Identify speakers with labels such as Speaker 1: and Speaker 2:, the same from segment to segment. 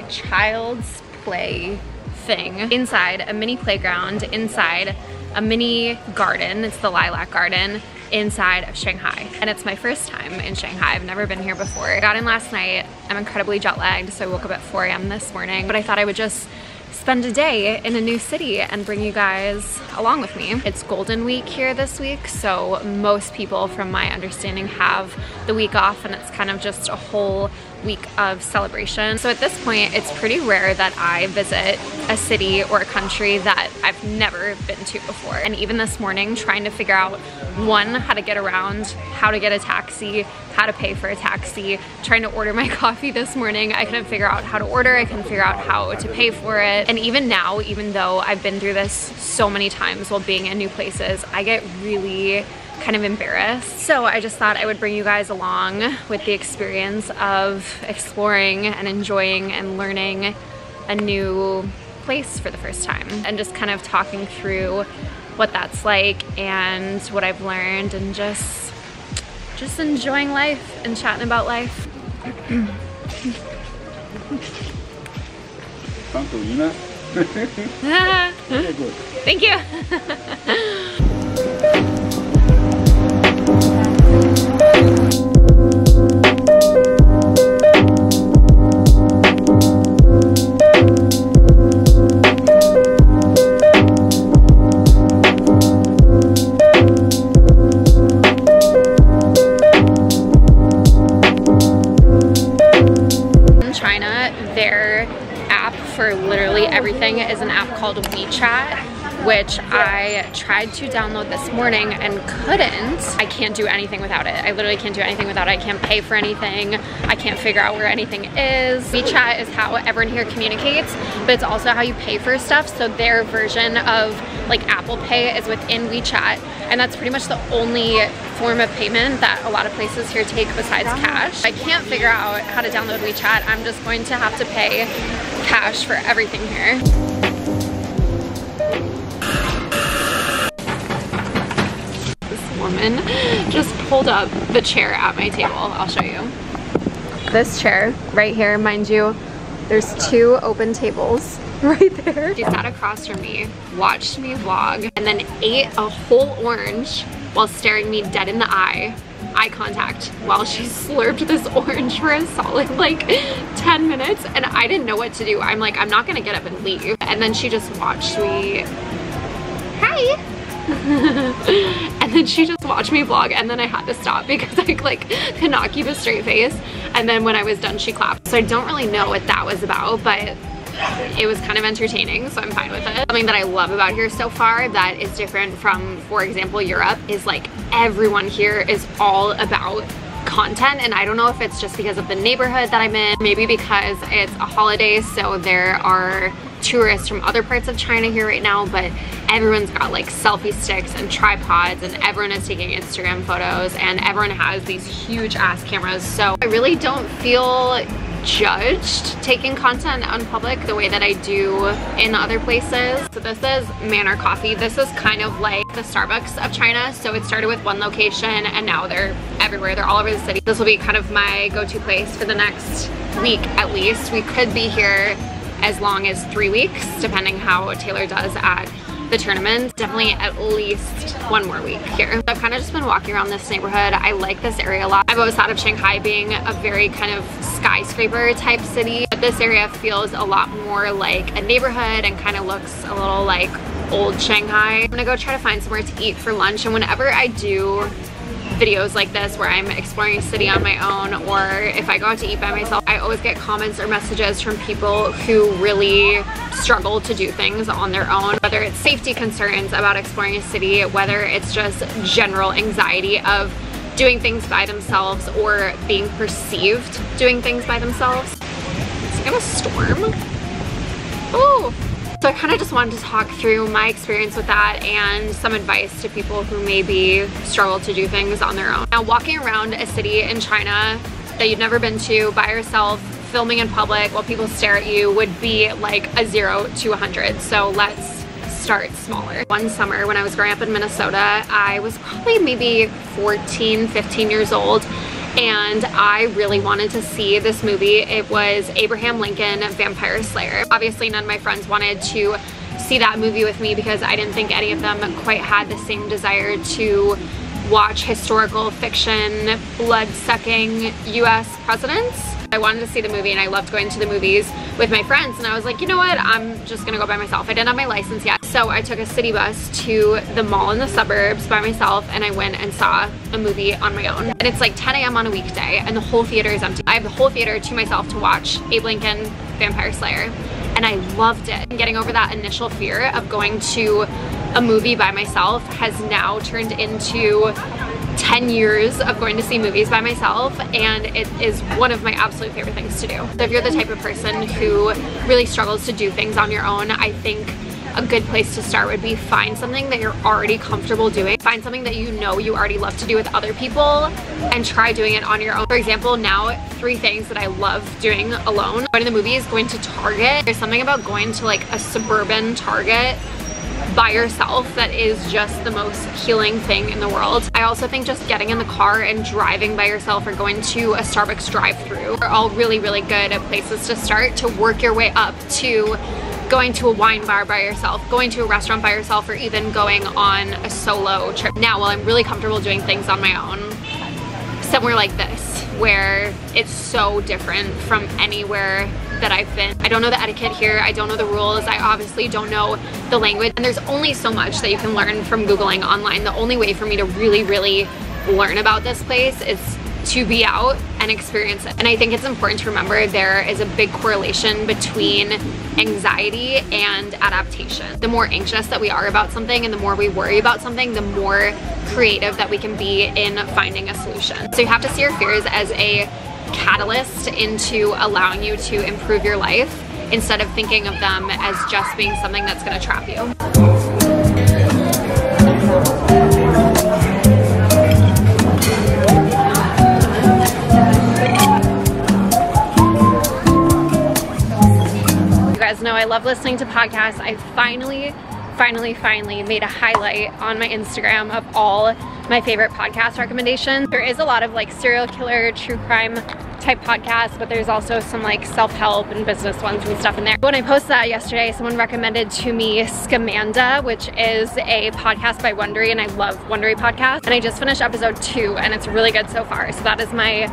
Speaker 1: child's play thing inside a mini playground, inside a mini garden. It's the lilac garden inside of Shanghai. And it's my first time in Shanghai. I've never been here before. I got in last night. I'm incredibly jet lagged, so I woke up at 4 a.m. this morning, but I thought I would just spend a day in a new city and bring you guys along with me. It's Golden Week here this week, so most people, from my understanding, have the week off, and it's kind of just a whole week of celebration. So at this point, it's pretty rare that I visit a city or a country that I've never been to before. And even this morning, trying to figure out, one, how to get around, how to get a taxi, how to pay for a taxi, trying to order my coffee this morning. I couldn't figure out how to order, I couldn't figure out how to pay for it. And even now, even though I've been through this so many times while being in new places, I get really kind of embarrassed. So I just thought I would bring you guys along with the experience of exploring and enjoying and learning a new place for the first time, and just kind of talking through what that's like and what I've learned, and just enjoying life and chatting about life. Thank you. Their app for literally everything is an app called WeChat, which I tried to download this morning and couldn't. I can't do anything without it. I literally can't do anything without it. I can't pay for anything. I can't figure out where anything is. WeChat is how everyone here communicates, but it's also how you pay for stuff. So their version of like Apple Pay is within WeChat, and that's pretty much the only form of payment that a lot of places here take besides cash. I can't figure out how to download WeChat. I'm just going to have to pay cash for everything here. This woman just pulled up the chair at my table. I'll show you. This chair right here, mind you, there's 2 open tables right there. She sat across from me, watched me vlog, and then ate a whole orange while staring me dead in the eye contact, while she slurped this orange for a solid like 10 minutes, and I didn't know what to do. I'm like, I'm not gonna get up and leave. And then she just watched me, hi. And then she just watched me vlog, and then I had to stop because I like could not keep a straight face. And then when I was done, she clapped. So I don't really know what that was about, but it was kind of entertaining, so I'm fine with it. Something that I love about here so far that is different from, for example, Europe, is like everyone here is all about content. And I don't know if it's just because of the neighborhood that I'm in, maybe because it's a holiday, so there are tourists from other parts of China here right now, but everyone's got like selfie sticks and tripods, and everyone is taking Instagram photos, and everyone has these huge ass cameras. So I really don't feel judged taking content out in public the way that I do in other places. So this is Manor Coffee. This is kind of like the Starbucks of China. So it started with one location, and now they're everywhere. They're all over the city. This will be kind of my go-to place for the next week at least. We could be here as long as 3 weeks, depending how Taylor does at the tournament. Definitely at least 1 more week here. So I've kind of just been walking around this neighborhood. I like this area a lot. I've always thought of Shanghai being a very kind of skyscraper type city, but this area feels a lot more like a neighborhood and kind of looks a little like old Shanghai. I'm gonna go try to find somewhere to eat for lunch, and whenever I do videos like this where I'm exploring a city on my own, or if I go out to eat by myself, I always get comments or messages from people who really struggle to do things on their own, whether it's safety concerns about exploring a city, whether it's just general anxiety of doing things by themselves or being perceived doing things by themselves. It's gonna storm. Oh! So I kind of just wanted to talk through my experience with that and some advice to people who maybe struggle to do things on their own. Now, walking around a city in China that you've never been to by yourself, filming in public while people stare at you, would be like a 0 to 100. So let's start smaller. One summer when I was growing up in Minnesota, I was probably maybe 14, 15 years old, and I really wanted to see this movie. It was Abraham Lincoln Vampire Slayer. Obviously none of my friends wanted to see that movie with me because I didn't think any of them quite had the same desire to watch historical fiction, blood-sucking US presidents. I wanted to see the movie and I loved going to the movies with my friends, and I was like, you know what, I'm just gonna go by myself. I didn't have my license yet, so I took a city bus to the mall in the suburbs by myself and I went and saw a movie on my own. And it's like 10 a.m. on a weekday and the whole theater is empty. I have the whole theater to myself to watch Abe Lincoln Vampire Slayer, and I loved it. Getting over that initial fear of going to a movie by myself has now turned into 10 years of going to see movies by myself, and it is one of my absolute favorite things to do. So if you're the type of person who really struggles to do things on your own, I think a good place to start would be find something that you're already comfortable doing. Find something that you know you already love to do with other people and try doing it on your own. For example, now 3 things that I love doing alone. Going to the movies, going to Target. There's something about going to like a suburban Target by yourself that is just the most healing thing in the world. I also think just getting in the car and driving by yourself or going to a Starbucks drive-thru are all really, really good places to start to work your way up to going to a wine bar by yourself, going to a restaurant by yourself, or even going on a solo trip. Now, while I'm really comfortable doing things on my own, somewhere like this, where it's so different from anywhere that I've been. I don't know the etiquette here, I don't know the rules, I obviously don't know the language, and there's only so much that you can learn from Googling online. The only way for me to really, really learn about this place is to be out and experience it. And I think it's important to remember there is a big correlation between anxiety and adaptation. The more anxious that we are about something and the more we worry about something, the more creative that we can be in finding a solution. So you have to see your fears as a catalyst into allowing you to improve your life instead of thinking of them as just being something that's going to trap you. You guys know I love listening to podcasts. I finally made a highlight on my Instagram of all my favorite podcast recommendations. There is a lot of like serial killer, true crime type podcasts, but there's also some like self-help and business ones and stuff in there. When I posted that yesterday, someone recommended to me Scamanda, which is a podcast by Wondery, and I love Wondery podcasts. And I just finished episode 2 and it's really good so far. So that is my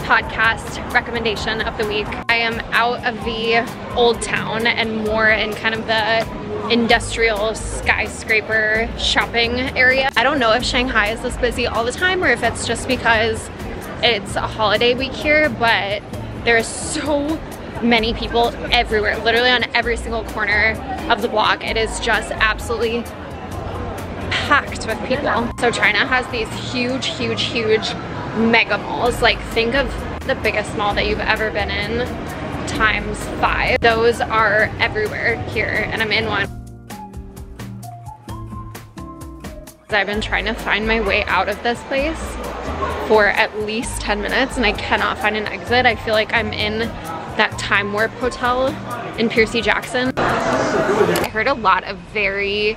Speaker 1: podcast recommendation of the week. I am out of the old town and more in kind of the industrial skyscraper shopping area. I don't know if Shanghai is this busy all the time or if it's just because it's a holiday week here, but there's so many people everywhere, literally on every single corner of the block. It is just absolutely packed with people. So China has these huge mega malls. Like, think of the biggest mall that you've ever been in times 5. Those are everywhere here, and I'm in one. I've been trying to find my way out of this place for at least 10 minutes and I cannot find an exit. I feel like I'm in that Time Warp Hotel in Piercy Jackson. I heard a lot of very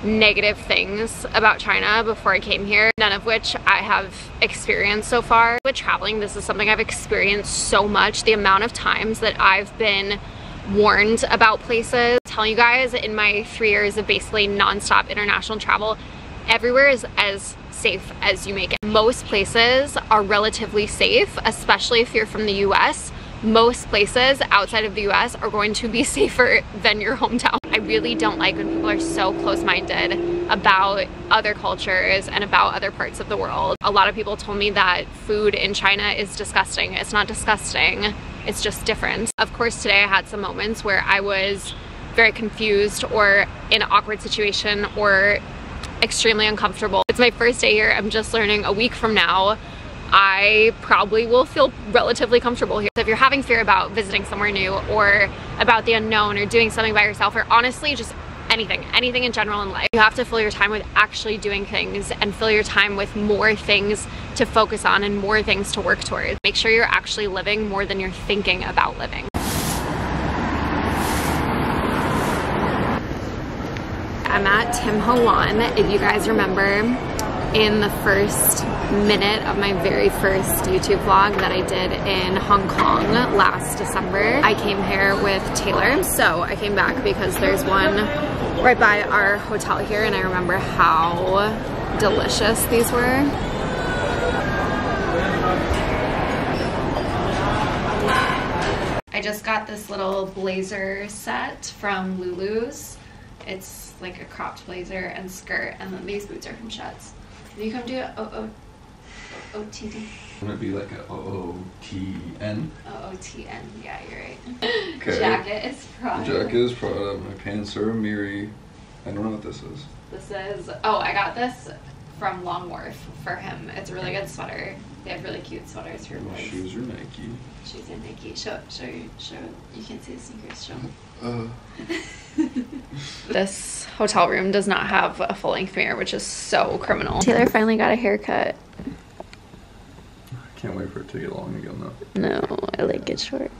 Speaker 1: negative things about China before I came here, none of which I have experienced so far. With traveling, this is something I've experienced so much. The amount of times that I've been warned about places. I'll tell you guys, in my 3 years of basically non-stop international travel, everywhere is as safe as you make it. Most places are relatively safe, especially if you're from the US. Most places outside of the US are going to be safer than your hometown. I really don't like when people are so close-minded about other cultures and about other parts of the world. A lot of people told me that food in China is disgusting. It's not disgusting, it's just different. Of course, today I had some moments where I was very confused or in an awkward situation or extremely uncomfortable. It's my first day here. I'm just learning. A week from now, I probably will feel relatively comfortable here. So if you're having fear about visiting somewhere new or about the unknown or doing something by yourself or honestly just anything in general in life, you have to fill your time with actually doing things and fill your time with more things to focus on and more things to work towards. Make sure you're actually living more than you're thinking about living. I'm at Tim Ho Wan. If you guys remember in the first minute of my very first YouTube vlog that I did in Hong Kong last December. I came here with Taylor, so I came back because there's one right by our hotel here, and I remember how delicious these were. I just got this little blazer set from Lulu's. It's like a cropped blazer and skirt, and then these boots are from Shuds. Can you come do it? O-O-T-D.
Speaker 2: Wouldn't it be like a O-O-T-N?
Speaker 1: O-O-T-N, yeah, you're right.
Speaker 2: Okay.
Speaker 1: Jacket is Prada.
Speaker 2: Jacket is Prada. My pants are Miri. I don't know what this is.
Speaker 1: This is, oh, I got this from Long Wharf for him. It's a really good sweater. They have really cute sweaters for
Speaker 2: My
Speaker 1: boys.
Speaker 2: shoes are Nike.
Speaker 1: Shoes are Nike. Show, you can't see the sneakers, show. This hotel room does not have a full-length mirror, which is so criminal. Taylor finally got a haircut.
Speaker 2: I can't wait for it to get long again though.
Speaker 1: No, I like it short.